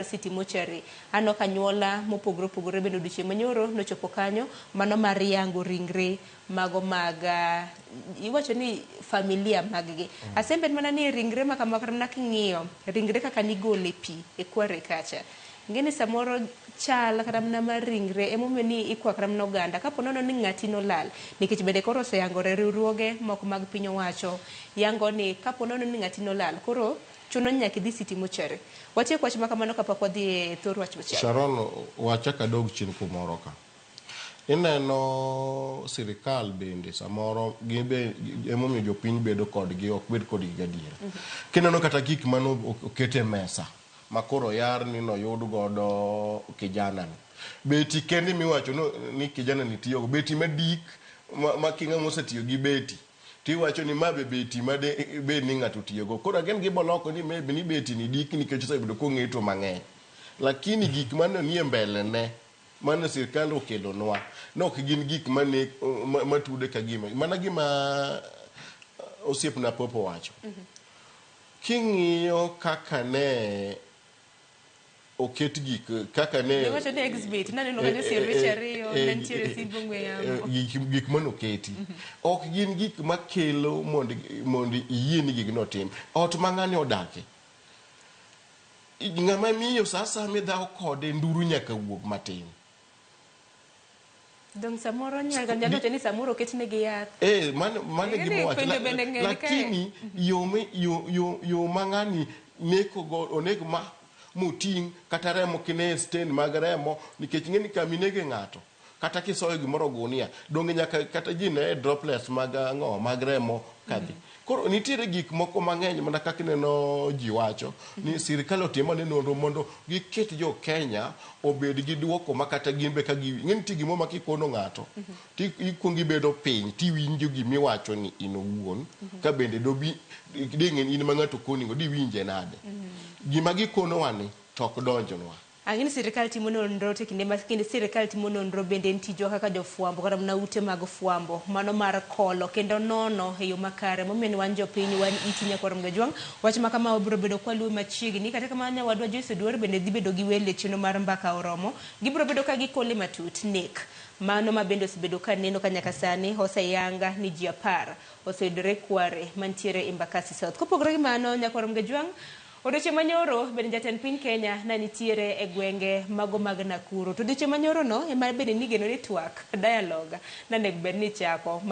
City Mortuary. Ano kanyuola mopogore bende odiochieng' manyoro nochopo kanyo mano mar yango ringre mago maga iwacho ni familia maggi. Asembed mana ni ringre ma kama king'iyo ringre kaka nigole pi e kware kacha. Ngeni samoro chal kata mana mar ringre emomiyo ni ikwakra mana oganda kapo nono ni ng'ati nolal nikech bende koro oseyangore riwruoge moko mag piny owacho yango ni kapo nono ni ng'ati nolal koro chuno nyaka idhi City Mortuary. Watiek wach makamano kapok wadhi e thor wach machielo. Sharon, wacha kadog chien kumoro ka. Ineno sirikal bende samoro gibe emomiyo jopiny bedo kodgi ok bed kodgi gadier. Kineno kata gik mano okete mesa makoro yar ni no yud godo kijana ni. Beti kendi miwacho no ni kijana ni tiyo beti madik makinga mosetiyo gi beti. Tiwacho ni mabe beti made be ni ng'ato tiyogo. Koro again giboloko ni maybe ni beti ni dik nikech osebedo kong'eto mang'eny. Lakini gik mane nie mbele ne mane sirkal okelonwa nok gin gik mane matude ka gima mana gima osiepna popo wacho. King'iyo kaka ne oket gik kaka ne wacho ni exhibit nane no kanyo sirwe ariyo nentiere sibongwe yamo gik mano keti ok gin gik makelo mondo iyie ni gigno tim ot mang'ani odake ng'ama miyo sasa midhaw kode nduru nyaka wuog matin dong samoro nyalo ni samoro oketnegi yath mane gimowacho lakini yo mang'ani neko go onego ma muting kata remo kine stand mag remo nikech ng'eni kaminege ng'ato kata kisoyo gimoro gunia donge nyaka kata jine droplets mag remo kadhi koro nitiere gik moko mang'eny mana kaka neno ji wacho ni sirikal otimo ne nonro mondo giket jo Kenya obed gi duoko makata gin be ka ng'eni ti gimo makikono ng'ato ti ikwongi bedo piny ti winjo gimiwacho ni inowuon ka bende dobi ding'en in ma ng'ato koningo di winje nade gima gikono wani tok donjonwa ang'ini sirikal timo nonro to kinde maskinde sirikal timo nonro bende ntijo kaka jofwambo kata mana ute mag fwambo mano mar kolo kendo nono e yo makare momiyo ni wan jopiny wan iti nyakwarom Gajwang' wach ma kama wabiro bedo kwaluwe machiegni kata kamano nyawadwa Joyce Oduor bende dhi bedo gi wele chino mar mbaka oromo gibiro bedo ka gikole matut nek mano ma bende osebedo ka neno ka nyaka sani oseyanga ni ji 10 oseyudore kware mantiere Embakasi South kopogore gi mano nyakwarom Gajwang' odiochieng' manyoro bende jatend piny Kenya nanitiere e gwenge mago mag Nakuru to odiochieng' manyoro no ema bende nigeno ni twak dialogue nanego bed ni chako